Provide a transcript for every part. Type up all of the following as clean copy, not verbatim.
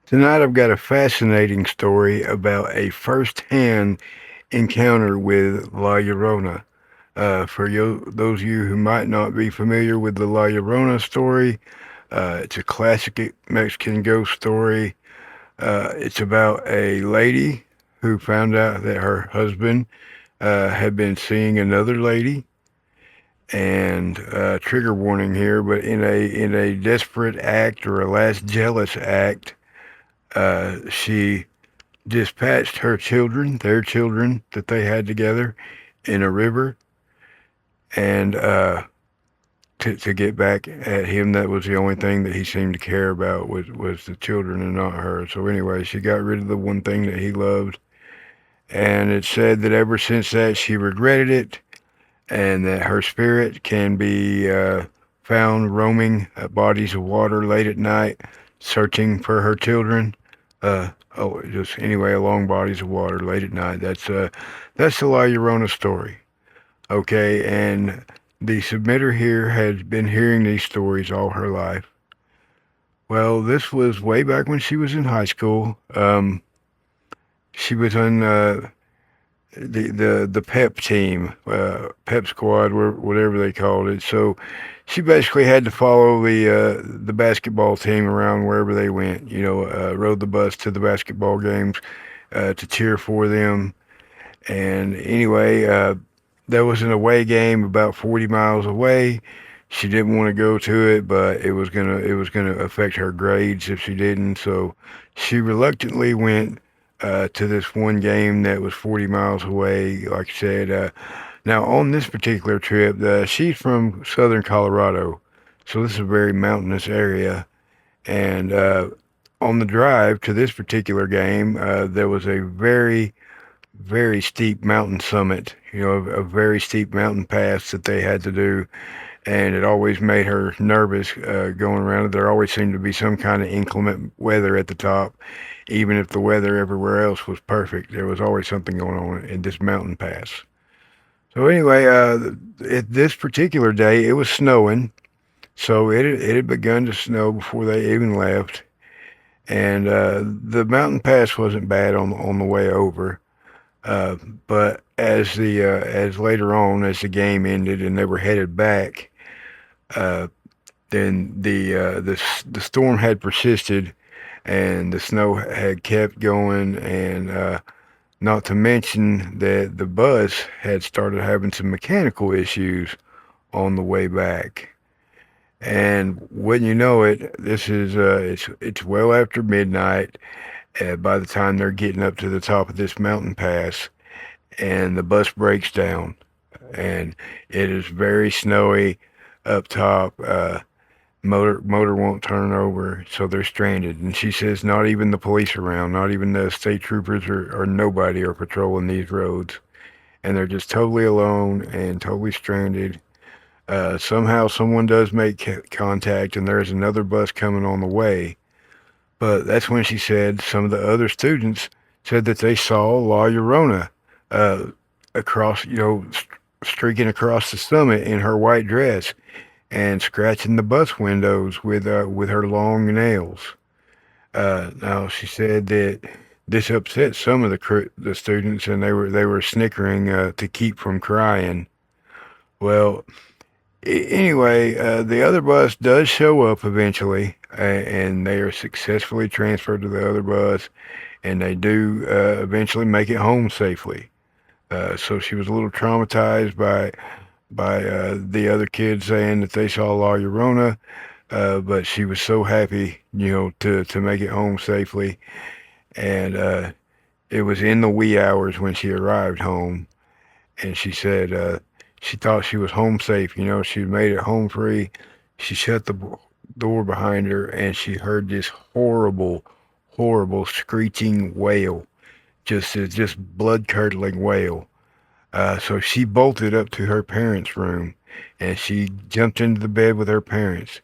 Tonight I've got a fascinating story about a first-hand encounter with La Llorona. For those of you who might not be familiar with the La Llorona story, it's a classic Mexican ghost story. It's about a lady who found out that her husband had been seeing another lady, and trigger warning here, but in a desperate act or a last jealous act, she dispatched her children, their children that they had together, in a river, and to get back at him. That was the only thing that he seemed to care about was the children and not her. So anyway, she got rid of the one thing that he loved, and it said that ever since that she regretted it, and that her spirit can be found roaming bodies of water late at night, searching for her children. Uh, just anyway, along bodies of water late at night. That's the La Llorona story. Okay, and the submitter here has been hearing these stories all her life. Well, this was way back when she was in high school. She was on the pep team, pep squad, whatever they called it. So she basically had to follow the basketball team around wherever they went. Rode the bus to the basketball games to cheer for them. And anyway, there was an away game about 40 miles away. She didn't want to go to it, but it was gonna affect her grades if she didn't. So she reluctantly went to this one game that was 40 miles away. Like I said, now on this particular trip, she's from southern Colorado, so this is a very mountainous area. And on the drive to this particular game, there was a very very steep mountain summit, a very steep mountain pass that they had to do. And it always made her nervous going around it. There always seemed to be some kind of inclement weather at the top, even if the weather everywhere else was perfect. There was always something going on in this mountain pass. So anyway, this particular day, it was snowing. So it had begun to snow before they even left. And the mountain pass wasn't bad on the way over. Uh, but as later on, as the game ended and they were headed back, uh, then the storm had persisted, and the snow had kept going, and not to mention that the bus had started having some mechanical issues on the way back. And wouldn't you know it, this is it's well after midnight. By the time they're getting up to the top of this mountain pass, and the bus breaks down, and it is very snowy up top. Motor won't turn over, so they're stranded. And she says not even the police around, not even the state troopers or nobody are patrolling these roads, and they're just totally alone and totally stranded. Somehow someone does make contact, and there's another bus coming on the way. But that's when she said some of the other students said that they saw La Llorona uh, across, streaking across the summit in her white dress and scratching the bus windows with her long nails. Now she said that this upset some of the students, and they were snickering to keep from crying. Well, anyway, the other bus does show up eventually, and they are successfully transferred to the other bus, and they do eventually make it home safely. So she was a little traumatized by the other kids saying that they saw La Llorona, but she was so happy, to make it home safely. And it was in the wee hours when she arrived home, and she said she thought she was home safe. She made it home free. She shut the door behind her, and she heard this horrible, horrible screeching wail, just blood curdling wail. So she bolted up to her parents' room, and she jumped into the bed with her parents,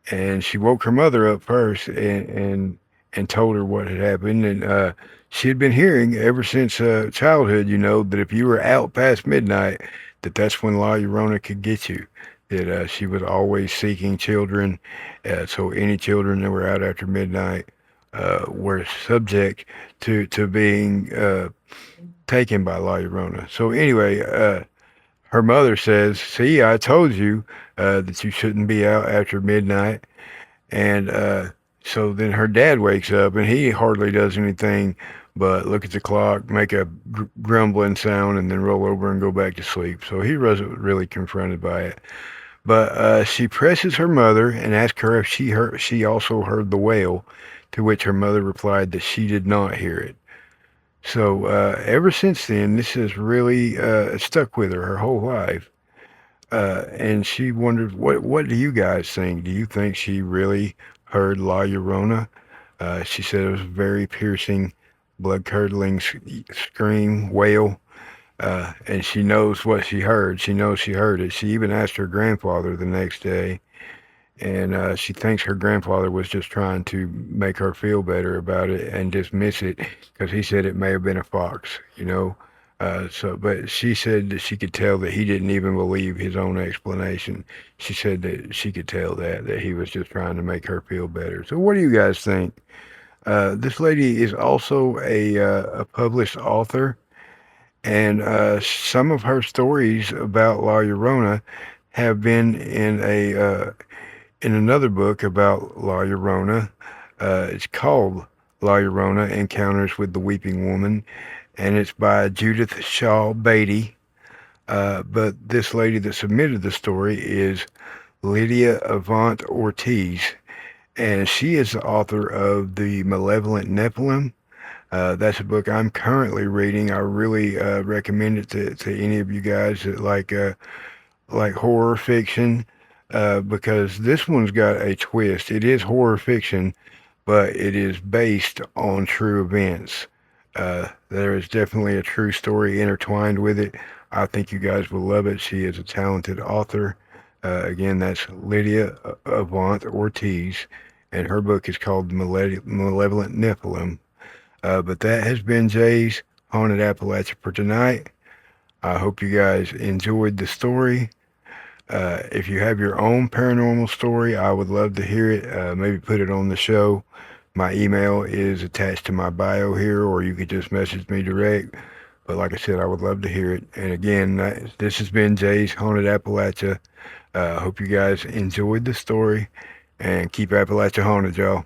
and she woke her mother up first, and told her what had happened. And she had been hearing ever since childhood, that if you were out past midnight, that's when La Llorona could get you. That she was always seeking children, so any children that were out after midnight, were subject to being taken by La Llorona. So anyway, her mother says, "See, I told you that you shouldn't be out after midnight." And so then her dad wakes up, and he hardly does anything but look at the clock, make a grumbling sound, and then roll over and go back to sleep. So he wasn't really confronted by it. But she presses her mother and asks her if she also heard the wail, to which her mother replied that she did not hear it. So ever since then, this has really stuck with her whole life. And she wondered, what do you guys think? Do you think she really heard La Llorona? She said it was a very piercing, blood-curdling scream, wail, and she knows what she heard. She knows she heard it. She even asked her grandfather the next day, and she thinks her grandfather was just trying to make her feel better about it and dismiss it because he said it may have been a fox, you know. But she said that she could tell that he didn't even believe his own explanation. She said that she could tell that he was just trying to make her feel better. So, what do you guys think? This lady is also a published author, and some of her stories about La Llorona have been in another book about La Llorona. It's called La Llorona: Encounters with the Weeping Woman, and it's by Judith Shaw Beatty. But this lady that submitted the story is Lydia Avant Ortiz, and she is the author of The Malevolent Nephilim. That's a book I'm currently reading. I really recommend it to any of you guys that like horror fiction, because this one's got a twist. It is horror fiction, but it is based on true events. There is definitely a true story intertwined with it. I think you guys will love it. She is a talented author. Again, that's Lydia Avant Ortiz, and her book is called Malevolent Nephilim. But that has been Jay's Haunted Appalachia for tonight. I hope you guys enjoyed the story. If you have your own paranormal story, I would love to hear it. Maybe put it on the show. My email is attached to my bio here, or you could just message me direct. But like I said, I would love to hear it. And again, this has been Jay's Haunted Appalachia. I hope you guys enjoyed the story, and keep Appalachia haunted, y'all.